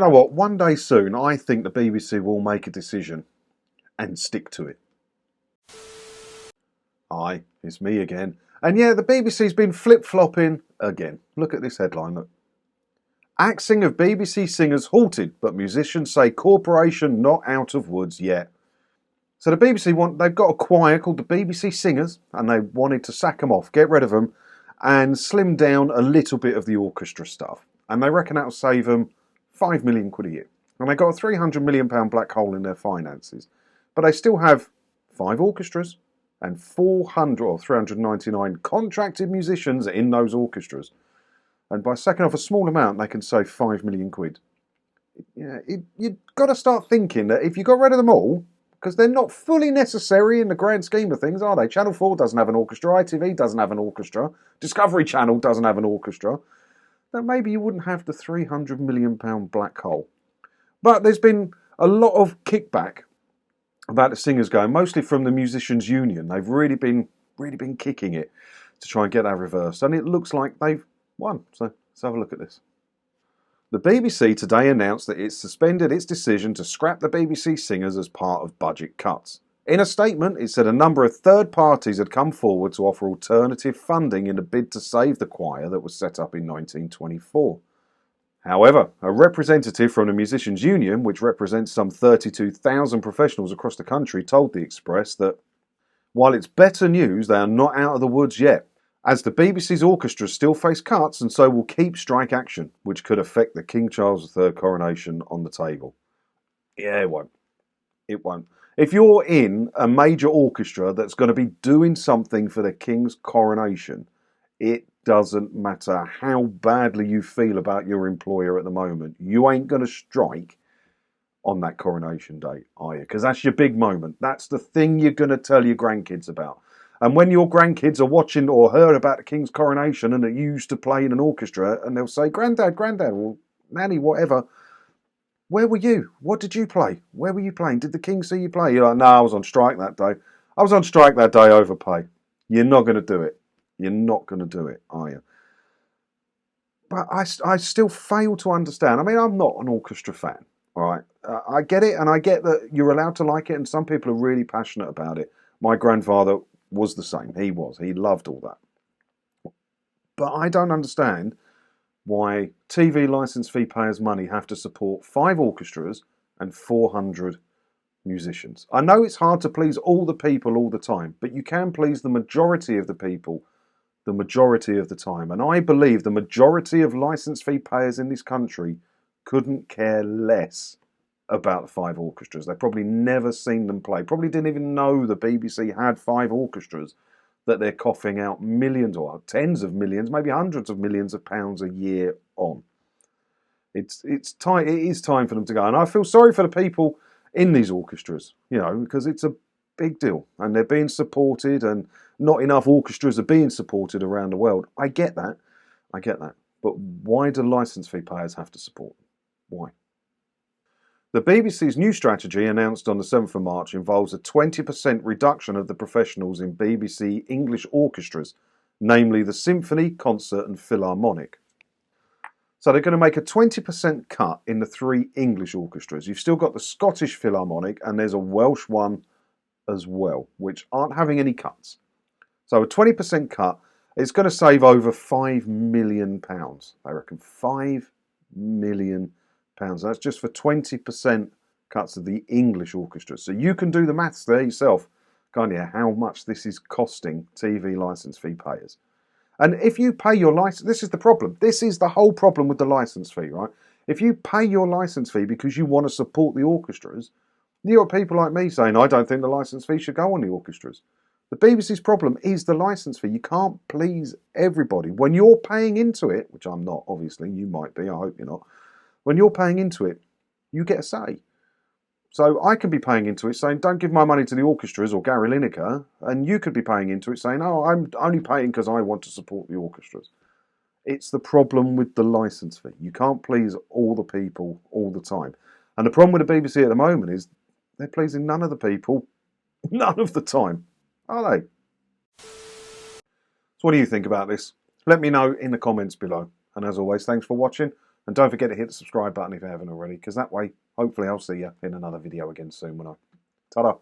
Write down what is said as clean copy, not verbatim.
Do you know what? One day soon, I think the BBC will make a decision and stick to it. Hi, it's me again. And yeah, the BBC's been flip-flopping again. Look at this headline, look. Axing of BBC singers halted, but musicians say corporation not out of woods yet. So the BBC they've got a choir called the BBC Singers, and they wanted to sack them off, get rid of them, and slim down a little bit of the orchestra stuff. And they reckon that'll save them £5 million a year. And they've got a £300 million black hole in their finances. But they still have 5 orchestras and 400 or 399 contracted musicians in those orchestras. And by sacking off a small amount, they can save £5 million. Yeah, you've got to start thinking that if you got rid of them all, because they're not fully necessary in the grand scheme of things, are they? Channel 4 doesn't have an orchestra, ITV doesn't have an orchestra, Discovery Channel doesn't have an orchestra, then maybe you wouldn't have the £300 million black hole. But there's been a lot of kickback about the singers going, mostly from the Musicians' Union. They've really been kicking it to try and get that reversed. And it looks like they've won. So let's have a look at this. The BBC today announced that it suspended its decision to scrap the BBC Singers as part of budget cuts. In a statement, it said a number of third parties had come forward to offer alternative funding in a bid to save the choir that was set up in 1924. However, a representative from the Musicians' Union, which represents some 32,000 professionals across the country, told The Express that while it's better news, they are not out of the woods yet, as the BBC's orchestras still face cuts and so will keep strike action, which could affect the King Charles III coronation on the table. Yeah, it won't. It won't. If you're in a major orchestra that's going to be doing something for the King's coronation, it doesn't matter how badly you feel about your employer at the moment. You ain't going to strike on that coronation day, are you? Because that's your big moment. That's the thing you're going to tell your grandkids about. And when your grandkids are watching or heard about the King's coronation and that you used to play in an orchestra, and they'll say, Grandad, or Nanny, whatever, where were you? What did you play? Where were you playing? Did the King see you play? You're like, no, I was on strike that day. I was on strike that day over pay. You're not going to do it. You're not going to do it, are you? But I still fail to understand. I mean, I'm not an orchestra fan, all right? I get it, and I get that you're allowed to like it, and some people are really passionate about it. My grandfather was the same. He loved all that. But I don't understand why TV licence fee payers' money have to support 5 orchestras and 400 musicians. I know it's hard to please all the people all the time, but you can please the majority of the people the majority of the time. And I believe the majority of licence fee payers in this country couldn't care less about the 5 orchestras. They've probably never seen them play. Probably didn't even know the BBC had 5 orchestras that they're coughing out millions or tens of millions, maybe hundreds of millions of pounds a year on. It's time. It is time for them to go. And I feel sorry for the people in these orchestras, because it's a big deal and they're being supported and not enough orchestras are being supported around the world. I get that. But why do licence fee payers have to support them? Why? The BBC's new strategy, announced on the 7th of March, involves a 20% reduction of the professionals in BBC English orchestras, namely the symphony, concert and philharmonic. So they're going to make a 20% cut in the 3 English orchestras. You've still got the Scottish Philharmonic and there's a Welsh one as well, which aren't having any cuts. So a 20% cut is going to save over £5 million. I reckon £5 million. That's just for 20% cuts of the English orchestra. So you can do the maths there yourself, can't you? How much this is costing TV licence fee payers. And if you pay your licence, this is the problem. This is the whole problem with the licence fee, right? If you pay your licence fee because you want to support the orchestras, you got people like me saying, I don't think the licence fee should go on the orchestras. The BBC's problem is the licence fee. You can't please everybody. When you're paying into it, which I'm not, obviously, you might be, I hope you're not. When you're paying into it, you get a say. So I can be paying into it saying, don't give my money to the orchestras or Gary Lineker, and you could be paying into it saying, oh, I'm only paying because I want to support the orchestras. It's the problem with the licence fee. You can't please all the people all the time. And the problem with the BBC at the moment is they're pleasing none of the people, none of the time, are they? So what do you think about this? Let me know in the comments below. And as always, thanks for watching. And don't forget to hit the subscribe button if you haven't already, because that way, hopefully I'll see you in another video again soon when I... Ta-da!